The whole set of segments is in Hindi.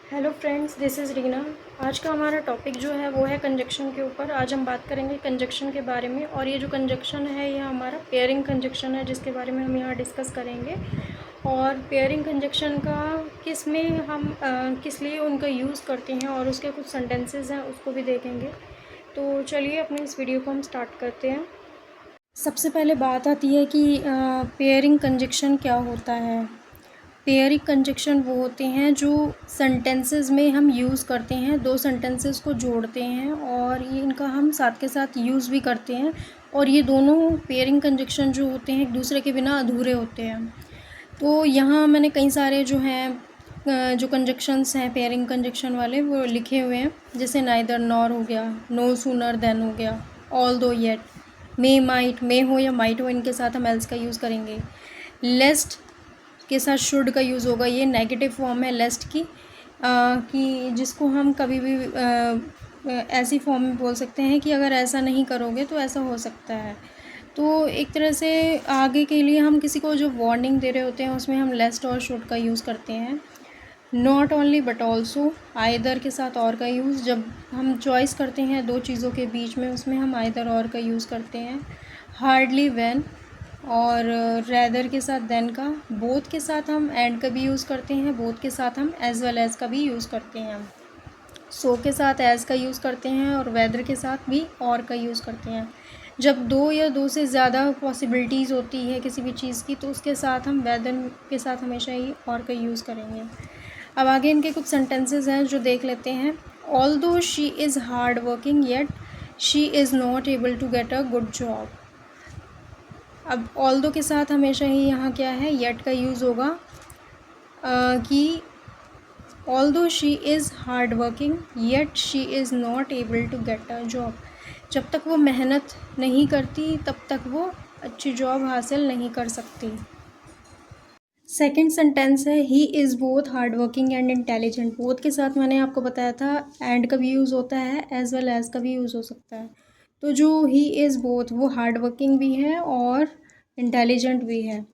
Hello friends, this is Reena. आज का हमारा टॉपिक जो है वो है कंजक्शन के ऊपर। आज हम बात करेंगे कंजक्शन के बारे में, और ये जो कंजक्शन है ये हमारा पेयरिंग कंजक्शन है जिसके बारे में हम यहाँ डिस्कस करेंगे। और पेयरिंग कंजक्शन का किस में हम किस लिए उनका यूज़ करते हैं और उसके कुछ सेंटेंसेस हैं उसको भी देखेंगे। तो चलिए अपनी इस वीडियो को हम स्टार्ट करते हैं। सबसे पहले बात आती है कि पेयरिंग कंजक्शन क्या होता है। पेयरिंग कंजक्शन वो होते हैं जो सेंटेंसेस में हम यूज़ करते हैं, दो सेंटेंसेस को जोड़ते हैं और ये इनका हम साथ के साथ यूज़ भी करते हैं। और ये दोनों पेयरिंग कंजक्शन जो होते हैं एक दूसरे के बिना अधूरे होते हैं। तो यहाँ मैंने कई सारे जो हैं जो कंजक्शंस हैं पेयरिंग कंजक्शन वाले वो लिखे हुए हैं। जैसे नाइदर नॉर हो गया, नो सूनर देन हो गया, ऑल दो येट, मे माइट, मे हो या माइट हो, इनके साथ हम एल्स का यूज़ करेंगे। लेस्ट के साथ शुड का यूज़ होगा। ये नेगेटिव फॉर्म है लेस्ट की, कि जिसको हम कभी भी ऐसी फॉर्म में बोल सकते हैं कि अगर ऐसा नहीं करोगे तो ऐसा हो सकता है। तो एक तरह से आगे के लिए हम किसी को जो वार्निंग दे रहे होते हैं उसमें हम लेस्ट और शुड का यूज़ करते हैं। Not only but also, either के साथ और का यूज़ जब हम चॉइस करते हैं दो चीज़ों के बीच में, उसमें हम आइदर और का यूज़ करते हैं। हार्डली व्हेन और रैदर के साथ देन का। बोथ के साथ हम एंड का भी यूज़ करते हैं, बोथ के साथ हम एज़ वेल एज़ का भी यूज़ करते हैं। सो के साथ एज़ का यूज़ करते हैं और वेदर के साथ भी और का यूज़ करते हैं। जब दो या दो से ज़्यादा पॉसिबिलिटीज़ होती है किसी भी चीज़ की तो उसके साथ हम वेदर के साथ हमेशा ही और का यूज़ करेंगे। अब आगे इनके कुछ सेंटेंसेस हैं जो देख लेते हैं। Although she is hard working yet she is not able to get a good job. अब ऑल्दो के साथ हमेशा ही यहाँ क्या है, येट का यूज़ होगा कि although she is hard working yet she is not able to get a job. जब तक वो मेहनत नहीं करती तब तक वो अच्छी जॉब हासिल नहीं कर सकती। सेकेंड सेंटेंस है he is both hard working and intelligent. Both के साथ मैंने आपको बताया था एंड का भी यूज़ होता है, एज वेल एज़ का भी यूज़ हो सकता है। तो जो ही इज़ बोथ वो हार्ड वर्किंग भी है और इंटेलिजेंट भी है।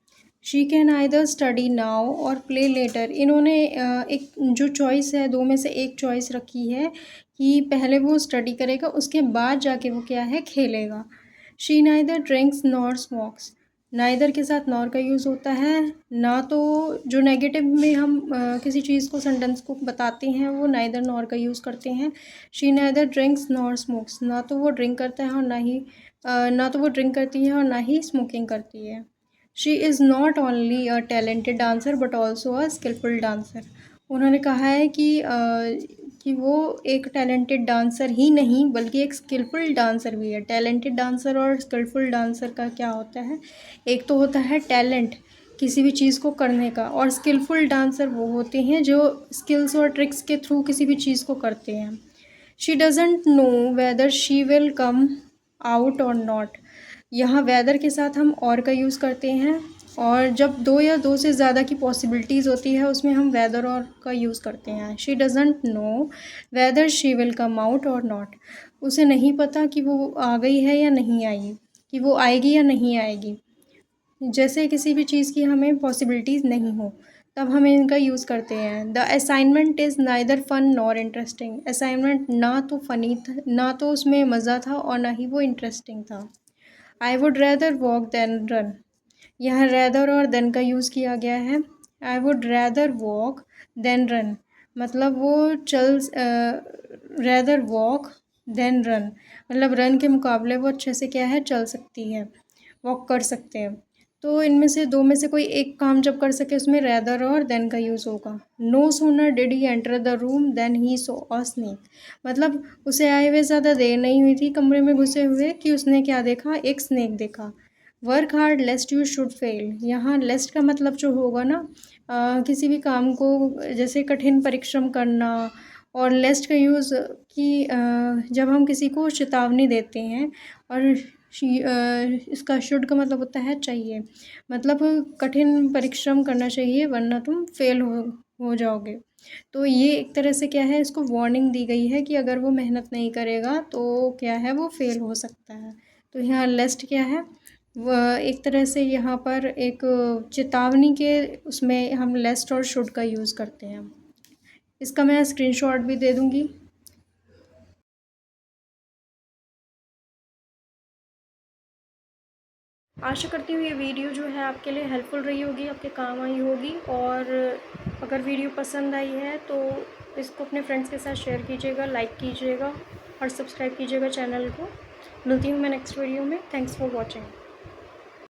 She can either study now और प्ले लेटर। इन्होंने एक जो चॉइस है, दो में से एक चॉइस रखी है कि पहले वो स्टडी करेगा उसके बाद जाके वो क्या है, खेलेगा। She neither drinks nor smokes. Neither के साथ नॉर का यूज़ होता है। ना तो जो नेगेटिव में हम किसी चीज़ को सेंटेंस को बताते हैं वो नाइदर नॉर का यूज़ करते हैं। She neither drinks nor smokes, ना तो वो ड्रिंक करता है और ना तो वो ड्रिंक करती है और ना ही स्मोकिंग करती है। She is not only a talented dancer but also a skillful dancer. उन्होंने कहा है कि वो एक टैलेंटेड डांसर ही नहीं बल्कि एक स्किलफुल डांसर भी है। टैलेंटेड डांसर और स्किलफुल डांसर का क्या होता है, एक तो होता है टैलेंट किसी भी चीज़ को करने का, और स्किलफुल डांसर वो होते हैं जो स्किल्स और ट्रिक्स के थ्रू किसी भी चीज़ को करते हैं। She doesn't know whether she will come out और नॉट। यहाँ वेदर के साथ हम और का यूज़ करते हैं, और जब दो या दो से ज़्यादा की पॉसिबिलिटीज़ होती है उसमें हम वेदर और का यूज़ करते हैं। She doesn't know whether she will come out और नॉट। उसे नहीं पता कि वो आ गई है या नहीं आई, कि वो आएगी या नहीं आएगी। जैसे किसी भी चीज़ की हमें पॉसिबिलिटीज़ नहीं हो तब हम इनका यूज़ करते हैं। The assignment is neither fun nor interesting. Assignment ना तो फ़नी था, ना तो उसमें मज़ा था और ना ही वो इंटरेस्टिंग था। I would rather walk than run. यहाँ रैदर और देन का यूज़ किया गया है। I would rather walk than run, मतलब वो रैदर वॉक देन रन, मतलब रन के मुकाबले वो अच्छे से क्या है, चल सकती है, वॉक कर सकते हैं। तो इनमें से दो में से कोई एक काम जब कर सके उसमें रैदर और देन का यूज़ होगा। No sooner did he enter the room than he saw a snake. मतलब उसे आए हुए ज़्यादा देर नहीं हुई थी कमरे में घुसे हुए कि उसने क्या देखा, एक स्नेक देखा। Work hard लेस्ट you should fail. यहाँ लेस्ट का मतलब जो होगा ना, किसी भी काम को जैसे कठिन परिश्रम करना, और लेस्ट का यूज़ कि जब हम किसी को चेतावनी देते हैं, और इसका शुड का मतलब होता है चाहिए, मतलब कठिन परिश्रम करना चाहिए वरना तुम फेल हो जाओगे। तो ये एक तरह से क्या है, इसको वार्निंग दी गई है कि अगर वो मेहनत नहीं करेगा तो क्या है, वो फेल हो सकता है। तो यहाँ लेस्ट क्या है, वह एक तरह से यहाँ पर एक चेतावनी के उसमें हम लेस्ट और शुड का यूज़ करते हैं। इसका मैं स्क्रीनशॉट भी दे दूँगी। आशा करती हूँ ये वीडियो जो है आपके लिए हेल्पफुल रही होगी, आपके काम आई होगी। और अगर वीडियो पसंद आई है तो इसको अपने फ्रेंड्स के साथ शेयर कीजिएगा, लाइक कीजिएगा और सब्सक्राइब कीजिएगा चैनल को। मिलती हूँ मैं नेक्स्ट वीडियो में। Thanks for watching.